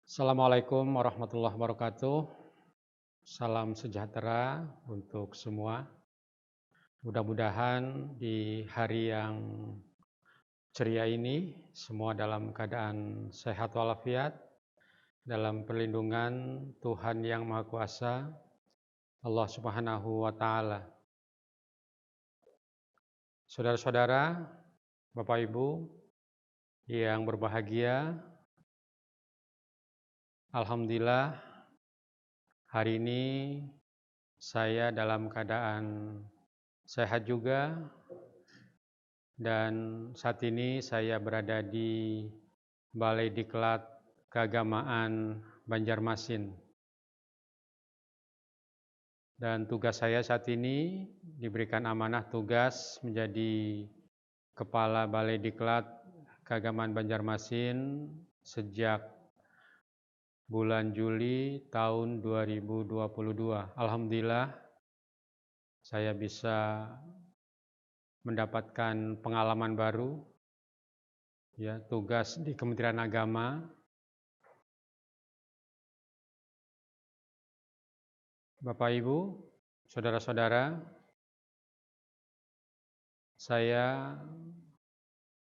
Assalamualaikum warahmatullahi wabarakatuh. Salam sejahtera untuk semua. Mudah-mudahan di hari yang ceria ini semua dalam keadaan sehat walafiat, dalam perlindungan Tuhan Yang Maha Kuasa, Allah Subhanahu wa Ta'ala. Saudara-saudara, Bapak Ibu yang berbahagia, alhamdulillah hari ini saya dalam keadaan sehat juga, dan saat ini saya berada di Balai Diklat Keagamaan Banjarmasin. Dan tugas saya saat ini diberikan amanah tugas menjadi Kepala Balai Diklat Keagamaan Banjarmasin sejak bulan Juli tahun 2022. Alhamdulillah saya bisa mendapatkan pengalaman baru, ya, tugas di Kementerian Agama. Bapak Ibu, saudara-saudara, saya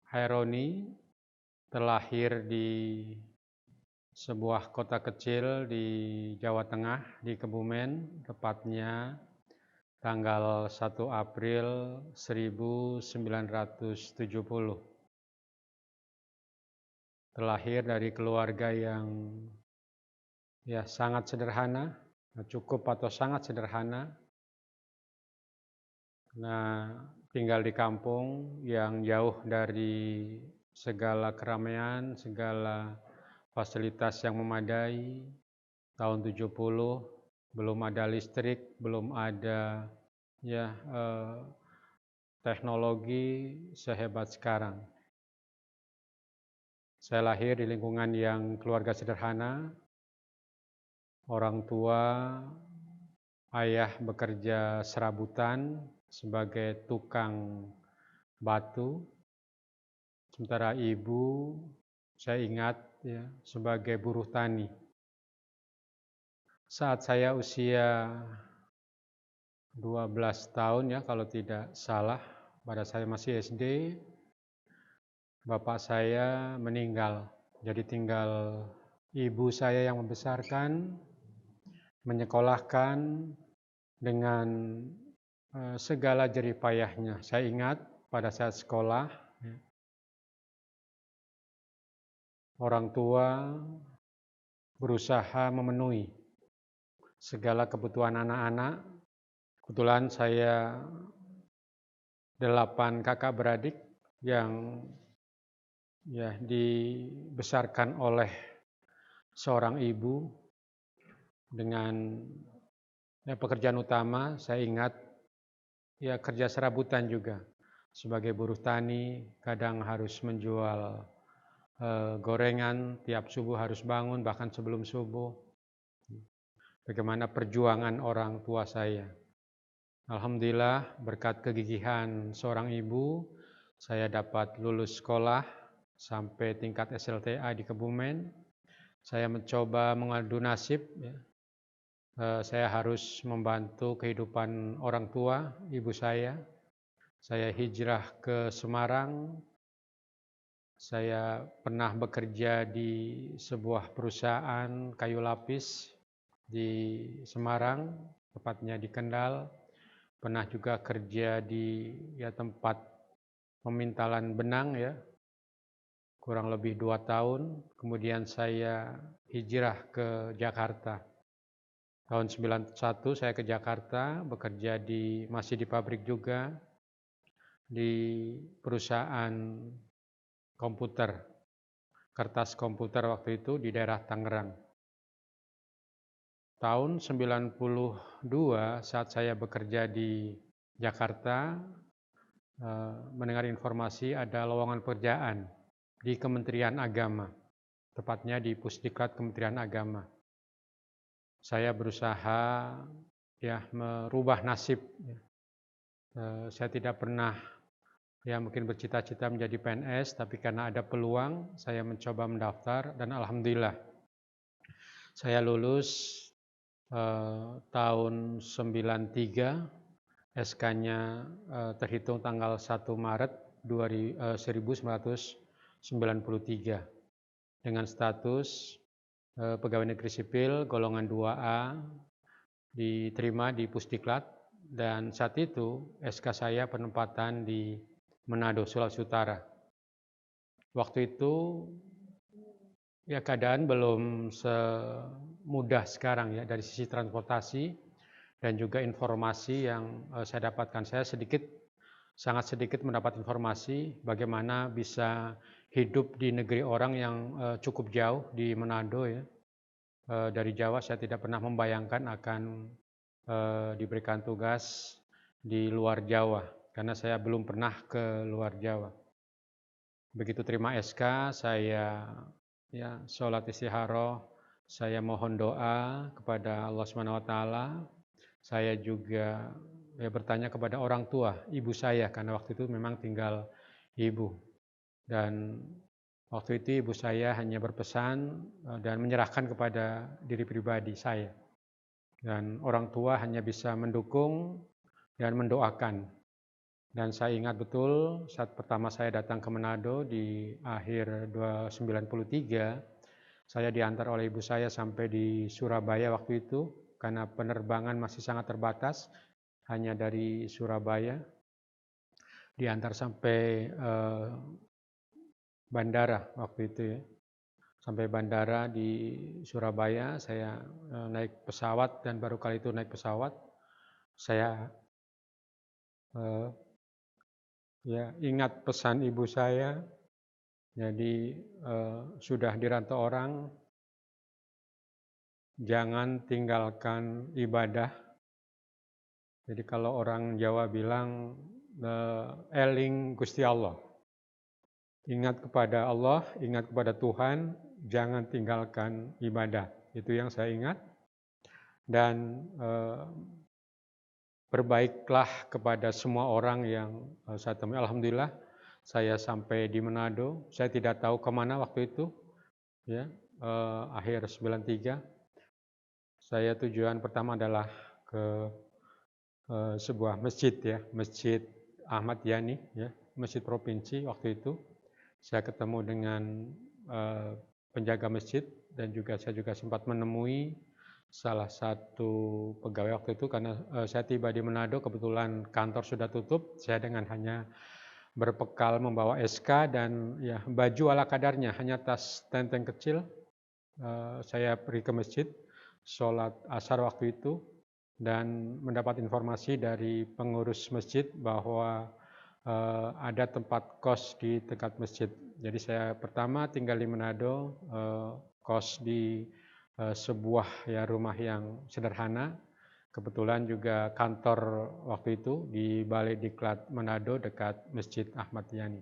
Haironi terlahir di sebuah kota kecil di Jawa Tengah, di Kebumen, tepatnya tanggal 1 April 1970. Terlahir dari keluarga yang sangat sederhana, cukup atau sangat sederhana. Nah, tinggal di kampung yang jauh dari segala keramaian, segala fasilitas yang memadai. Tahun 70 belum ada listrik, belum ada teknologi sehebat sekarang. Saya lahir di lingkungan yang keluarga sederhana. Orang tua, ayah bekerja serabutan sebagai tukang batu, sementara ibu saya ingat sebagai buruh tani. Saat saya usia 12 tahun kalau tidak salah, pada saya masih SD, bapak saya meninggal. Jadi tinggal ibu saya yang membesarkan, menyekolahkan dengan segala jerih payahnya. Saya ingat pada saat sekolah, orang tua berusaha memenuhi segala kebutuhan anak-anak. Kebetulan saya 8 kakak beradik yang dibesarkan oleh seorang ibu dengan pekerjaan utama. Saya ingat kerja serabutan juga sebagai buruh tani, kadang harus menjual gorengan, tiap subuh harus bangun, bahkan sebelum subuh. Bagaimana perjuangan orang tua saya. Alhamdulillah berkat kegigihan seorang ibu, saya dapat lulus sekolah sampai tingkat SLTA di Kebumen. Saya mencoba mengadu nasib. Saya harus membantu kehidupan orang tua, ibu saya. Saya hijrah ke Semarang. Saya pernah bekerja di sebuah perusahaan kayu lapis di Semarang, tepatnya di Kendal. Pernah juga kerja di tempat pemintalan benang kurang lebih 2 tahun. Kemudian saya hijrah ke Jakarta. Tahun 91 saya ke Jakarta, bekerja masih di pabrik juga, di perusahaan komputer, kertas komputer waktu itu di daerah Tangerang. Tahun 92 saat saya bekerja di Jakarta, mendengar informasi ada lowongan pekerjaan di Kementerian Agama, tepatnya di Pusdiklat Kementerian Agama. Saya berusaha merubah nasib. Saya tidak pernah mungkin bercita-cita menjadi PNS, tapi karena ada peluang saya mencoba mendaftar dan alhamdulillah Saya lulus tahun 93, SK-nya terhitung tanggal 1 Maret 1993 dengan status pegawai negeri sipil golongan 2A, diterima di Pusdiklat, dan saat itu SK saya penempatan di Manado, Sulawesi Utara. Waktu itu ya keadaan belum semudah sekarang ya dari sisi transportasi dan juga informasi yang saya dapatkan. Saya sangat sedikit mendapat informasi bagaimana bisa hidup di negeri orang yang cukup jauh di Manado ya. Dari Jawa saya tidak pernah membayangkan akan diberikan tugas di luar Jawa karena saya belum pernah ke luar Jawa. Begitu terima SK, saya ya sholat istikharah, saya mohon doa kepada Allah SWT. Saya juga ya bertanya kepada orang tua, ibu saya, karena waktu itu memang tinggal ibu. Dan waktu itu ibu saya hanya berpesan dan menyerahkan kepada diri pribadi saya. Dan orang tua hanya bisa mendukung dan mendoakan. Dan saya ingat betul saat pertama saya datang ke Manado di akhir 1993, saya diantar oleh ibu saya sampai di Surabaya waktu itu karena penerbangan masih sangat terbatas, hanya dari Surabaya. Diantar sampai bandara waktu itu ya. Sampai bandara di Surabaya, saya naik pesawat dan baru kali itu naik pesawat, saya ya ingat pesan ibu saya. Jadi sudah dirantau orang, jangan tinggalkan ibadah. Jadi kalau orang Jawa bilang eling Gusti Allah. Ingat kepada Allah, ingat kepada Tuhan, jangan tinggalkan ibadah. Itu yang saya ingat. Dan berbaiklah kepada semua orang yang saya temui. Alhamdulillah, saya sampai di Manado. Saya tidak tahu kemana waktu itu, ya, akhir 93. Saya tujuan pertama adalah ke sebuah masjid, ya, Masjid Ahmad Yani, ya, masjid provinsi waktu itu. Saya ketemu dengan penjaga masjid dan saya juga sempat menemui salah satu pegawai waktu itu karena saya tiba di Manado, kebetulan kantor sudah tutup. Saya dengan hanya berbekal membawa SK dan ya baju ala kadarnya, hanya tas tenteng kecil. Saya pergi ke masjid, sholat asar waktu itu, dan mendapat informasi dari pengurus masjid bahwa ada tempat kos di dekat masjid. Jadi saya pertama tinggal di Manado, kos di sebuah ya rumah yang sederhana. Kebetulan juga kantor waktu itu di Balai Diklat Manado dekat Masjid Ahmad Yani.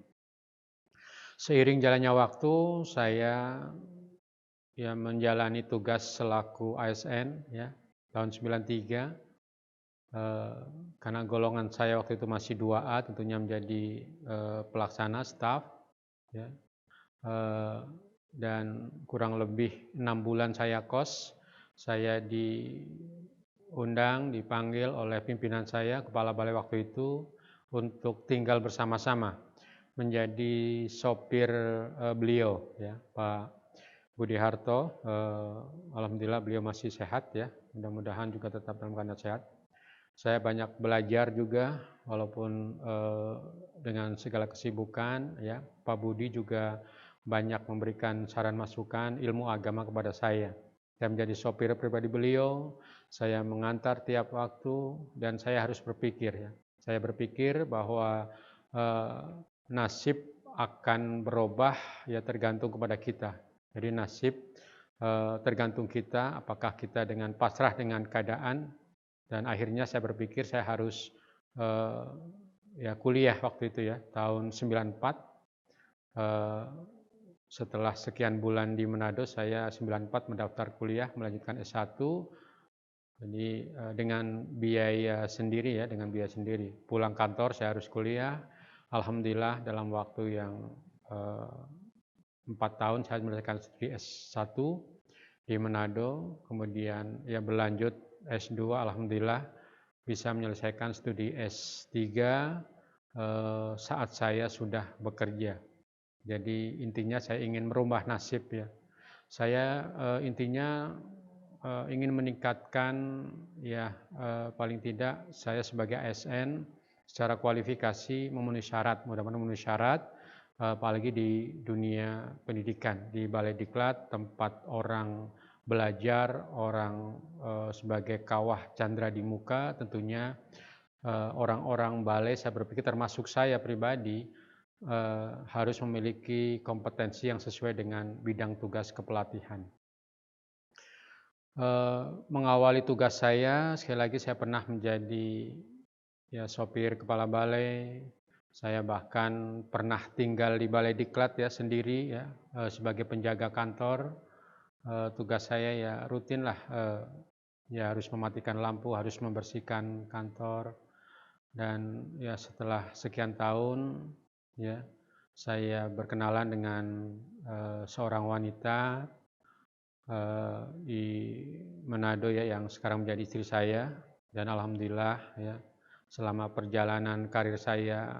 Seiring jalannya waktu, saya ya menjalani tugas selaku ASN ya tahun 93. Karena golongan saya waktu itu masih 2A, tentunya menjadi pelaksana staf ya. Dan kurang lebih 6 bulan saya kos. Saya dipanggil oleh pimpinan saya, kepala balai waktu itu, untuk tinggal bersama-sama menjadi sopir beliau ya, Pak Budi Harto. Alhamdulillah beliau masih sehat ya, mudah-mudahan juga tetap dalam keadaan sehat. Saya banyak belajar juga walaupun dengan segala kesibukan ya. Pak Budi juga banyak memberikan saran masukan ilmu agama kepada saya. Saya menjadi sopir pribadi beliau, saya mengantar tiap waktu, dan saya harus berpikir ya. Saya berpikir bahwa nasib akan berubah ya tergantung kepada kita. Jadi nasib tergantung kita, apakah kita dengan pasrah dengan keadaan. Dan akhirnya saya berpikir saya harus ya kuliah waktu itu ya, tahun 94. Setelah sekian bulan di Manado, saya 94 mendaftar kuliah melanjutkan S1. Jadi dengan biaya sendiri ya, dengan biaya sendiri. Pulang kantor saya harus kuliah. Alhamdulillah dalam waktu yang 4 tahun saya menyelesaikan studi S1 di Manado, kemudian ya berlanjut S2, alhamdulillah bisa menyelesaikan studi S3 saat saya sudah bekerja. Jadi intinya saya ingin merubah nasib ya. Saya intinya ingin meningkatkan ya paling tidak saya sebagai ASN secara kualifikasi memenuhi syarat, mudah-mudahan memenuhi syarat, apalagi di dunia pendidikan, di Balai Diklat tempat orang belajar, orang sebagai kawah candra di muka, tentunya orang-orang balai, saya berpikir termasuk saya pribadi, harus memiliki kompetensi yang sesuai dengan bidang tugas kepelatihan. Mengawali tugas saya, sekali lagi saya pernah menjadi ya sopir kepala balai, saya bahkan pernah tinggal di Balai Diklat ya sendiri ya sebagai penjaga kantor. Tugas saya ya rutin lah, ya harus mematikan lampu, harus membersihkan kantor, dan ya setelah sekian tahun ya saya berkenalan dengan seorang wanita di Manado ya yang sekarang menjadi istri saya, dan alhamdulillah ya selama perjalanan karir saya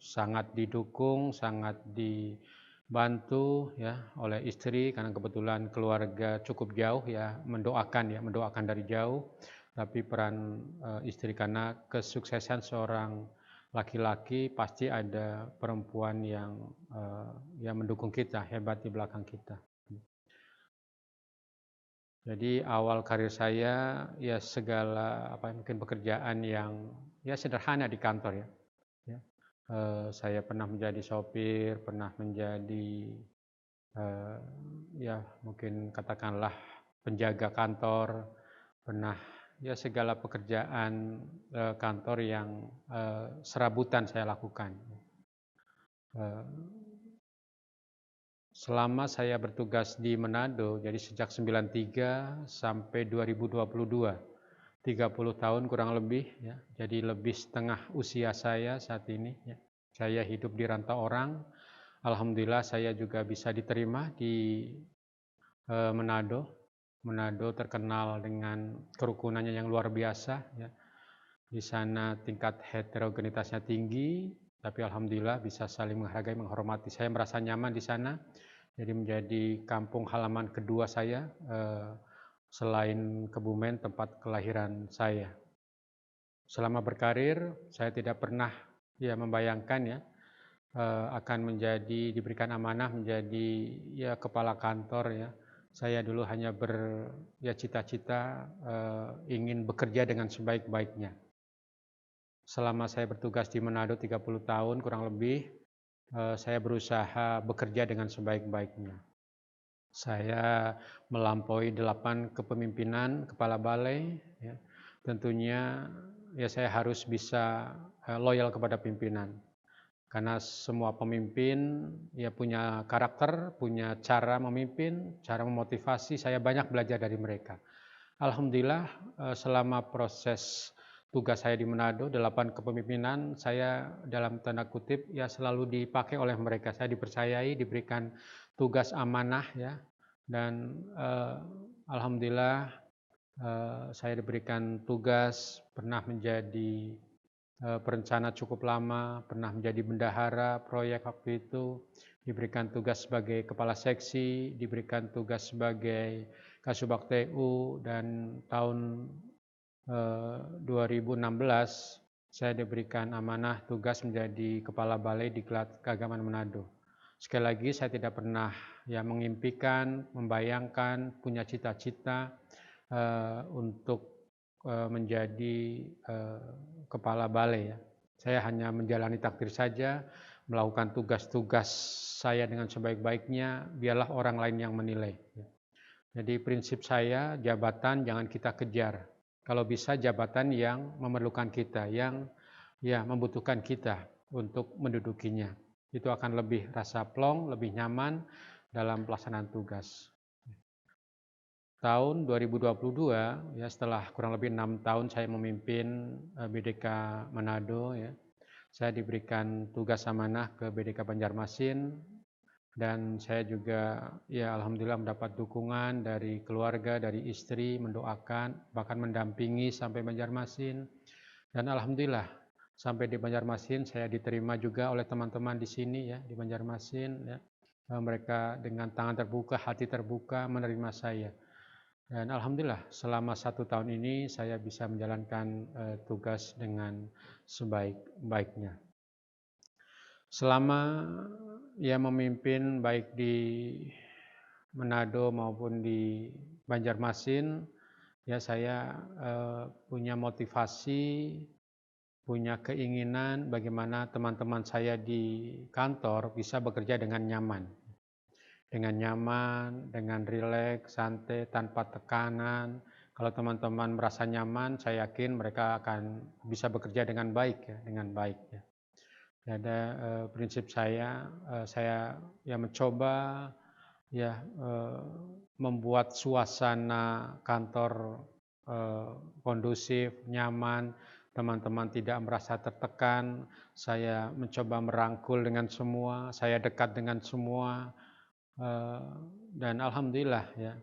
sangat didukung, sangat dibantu ya oleh istri, karena kebetulan keluarga cukup jauh ya mendoakan dari jauh, tapi peran istri, karena kesuksesan seorang laki-laki pasti ada perempuan yang mendukung kita, hebat di belakang kita. Jadi awal karir saya ya segala mungkin pekerjaan yang ya sederhana di kantor ya. Saya pernah menjadi sopir, pernah menjadi ya mungkin katakanlah penjaga kantor, pernah ya segala pekerjaan kantor yang serabutan saya lakukan. Selama saya bertugas di Manado, jadi sejak 93 sampai 2022, 30 tahun kurang lebih ya. Jadi lebih setengah usia saya saat ini ya. Saya hidup di rantau orang. Alhamdulillah saya juga bisa diterima di Manado. Manado terkenal dengan kerukunannya yang luar biasa ya. Di sana tingkat heterogenitasnya tinggi, tapi alhamdulillah bisa saling menghargai, menghormati. Saya merasa nyaman di sana. Jadi menjadi kampung halaman kedua saya selain Kebumen, tempat kelahiran saya. Selama berkarir saya tidak pernah ya membayangkan ya akan diberikan amanah menjadi ya kepala kantor ya. Saya dulu hanya cita-cita ingin bekerja dengan sebaik-baiknya. Selama saya bertugas di Manado 30 tahun kurang lebih, saya berusaha bekerja dengan sebaik-baiknya. Saya melampaui 8 kepemimpinan kepala balai ya. Tentunya ya saya harus bisa loyal kepada pimpinan, karena semua pemimpin ya punya karakter, punya cara memimpin, cara memotivasi. Saya banyak belajar dari mereka. Alhamdulillah selama proses tugas saya di Manado, 8 kepemimpinan, saya dalam tanda kutip ya selalu dipakai oleh mereka. Saya dipercayai, diberikan tugas amanah ya, dan alhamdulillah saya diberikan tugas, pernah menjadi perencana cukup lama, pernah menjadi bendahara proyek waktu itu, diberikan tugas sebagai kepala seksi, diberikan tugas sebagai Kasubag TU, dan tahun 2016 saya diberikan amanah tugas menjadi kepala balai Diklat Keagamaan Manado. Sekali lagi saya tidak pernah ya mengimpikan, membayangkan, punya cita-cita untuk menjadi kepala balai ya. Saya hanya menjalani takdir saja, melakukan tugas-tugas saya dengan sebaik-baiknya, biarlah orang lain yang menilai. Jadi prinsip saya, jabatan jangan kita kejar. Kalau bisa jabatan yang memerlukan kita, yang ya membutuhkan kita untuk mendudukinya. Itu akan lebih rasa plong, lebih nyaman dalam pelaksanaan tugas. Tahun 2022 ya, setelah kurang lebih 6 tahun saya memimpin BDK Manado ya. Saya diberikan tugas amanah ke BDK Banjarmasin, dan saya juga ya alhamdulillah mendapat dukungan dari keluarga, dari istri, mendoakan, bahkan mendampingi sampai Banjarmasin. Dan alhamdulillah sampai di Banjarmasin saya diterima juga oleh teman-teman di sini ya, di Banjarmasin ya. Mereka dengan tangan terbuka, hati terbuka menerima saya. Dan alhamdulillah selama 1 tahun ini saya bisa menjalankan tugas dengan sebaik-baiknya. Selama ya memimpin baik di Manado maupun di Banjarmasin, ya saya punya motivasi, punya keinginan bagaimana teman-teman saya di kantor bisa bekerja dengan nyaman, dengan rileks, santai, tanpa tekanan. Kalau teman-teman merasa nyaman, saya yakin mereka akan bisa bekerja dengan baik ya, dengan baik ya. Ada prinsip saya ya mencoba ya membuat suasana kantor kondusif, nyaman, teman-teman tidak merasa tertekan. Saya mencoba merangkul dengan semua, saya dekat dengan semua, dan alhamdulillah ya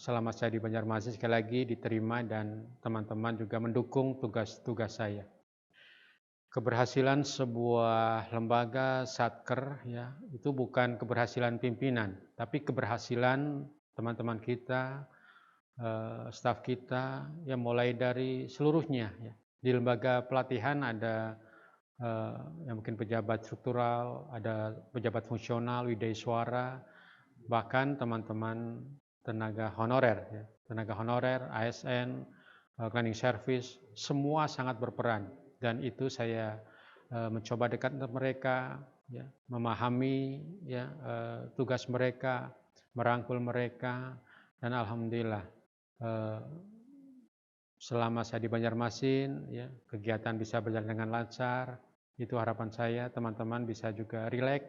selama saya di Banjarmasin sekali lagi diterima dan teman-teman juga mendukung tugas-tugas saya. Keberhasilan sebuah lembaga satker ya itu bukan keberhasilan pimpinan, tapi keberhasilan teman-teman kita, staf kita, ya mulai dari seluruhnya ya. Di lembaga pelatihan ada yang mungkin pejabat struktural, ada pejabat fungsional, widya suara, bahkan teman-teman tenaga honorer, ASN, cleaning service, semua sangat berperan. Dan itu saya mencoba dekat dengan mereka, ya, memahami ya, tugas mereka, merangkul mereka, dan alhamdulillah selama saya di Banjarmasin, ya, kegiatan bisa berjalan dengan lancar. Itu harapan saya, teman-teman bisa juga rileks,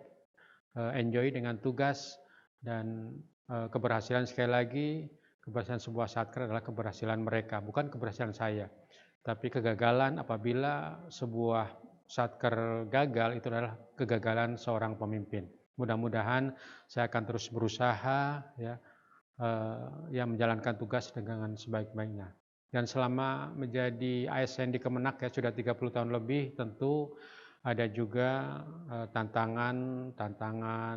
enjoy dengan tugas, dan keberhasilan sekali lagi, keberhasilan sebuah satker adalah keberhasilan mereka, bukan keberhasilan saya. Tapi kegagalan apabila sebuah satker gagal itu adalah kegagalan seorang pemimpin. Mudah-mudahan saya akan terus berusaha ya menjalankan tugas dengan sebaik-baiknya. Dan selama menjadi ASN di Kemenak ya sudah 30 tahun lebih, tentu ada juga tantangan,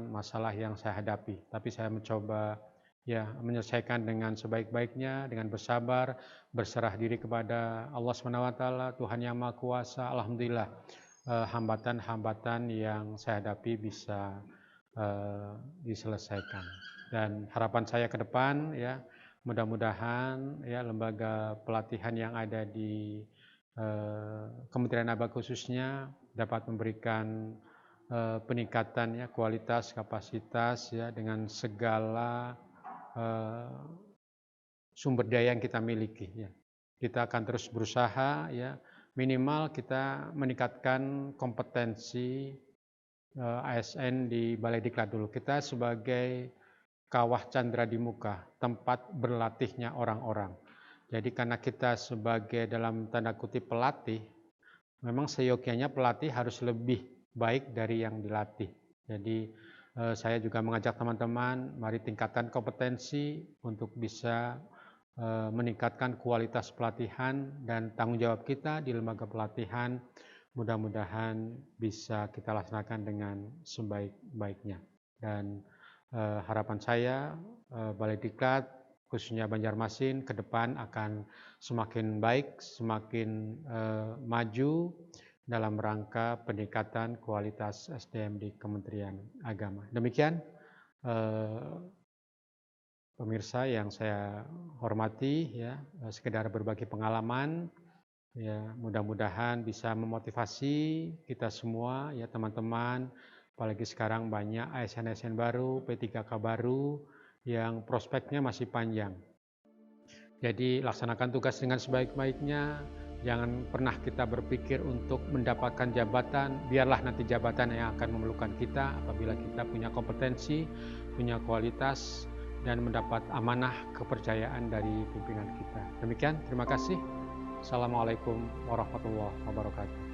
masalah yang saya hadapi. Tapi saya mencoba ya menyelesaikan dengan sebaik-baiknya, dengan bersabar, berserah diri kepada Allah SWT, Tuhan Yang Maha Kuasa. Alhamdulillah hambatan-hambatan yang saya hadapi bisa diselesaikan. Dan harapan saya ke depan ya mudah-mudahan ya lembaga pelatihan yang ada di Kementerian Agama khususnya dapat memberikan peningkatan ya kualitas, kapasitas ya dengan segala sumber daya yang kita miliki ya. Kita akan terus berusaha ya, minimal kita meningkatkan kompetensi ASN di Balai Diklat dulu. Kita sebagai kawah candra di muka, tempat berlatihnya orang-orang. Jadi karena kita sebagai dalam tanda kutip pelatih, memang seyogyanya pelatih harus lebih baik dari yang dilatih. Jadi saya juga mengajak teman-teman, mari tingkatkan kompetensi untuk bisa meningkatkan kualitas pelatihan dan tanggung jawab kita di lembaga pelatihan. Mudah-mudahan bisa kita laksanakan dengan sebaik-baiknya. Dan harapan saya Balai Diklat khususnya Banjarmasin ke depan akan semakin baik, semakin maju dalam rangka peningkatan kualitas SDM di Kementerian Agama. Demikian pemirsa yang saya hormati ya, sekedar berbagi pengalaman ya, mudah-mudahan bisa memotivasi kita semua ya teman-teman, apalagi sekarang banyak ASN-ASN baru, P3K baru yang prospeknya masih panjang. Jadi laksanakan tugas dengan sebaik-baiknya. Jangan pernah kita berpikir untuk mendapatkan jabatan, biarlah nanti jabatan yang akan memerlukan kita apabila kita punya kompetensi, punya kualitas, dan mendapat amanah kepercayaan dari pimpinan kita. Demikian, terima kasih. Assalamualaikum warahmatullahi wabarakatuh.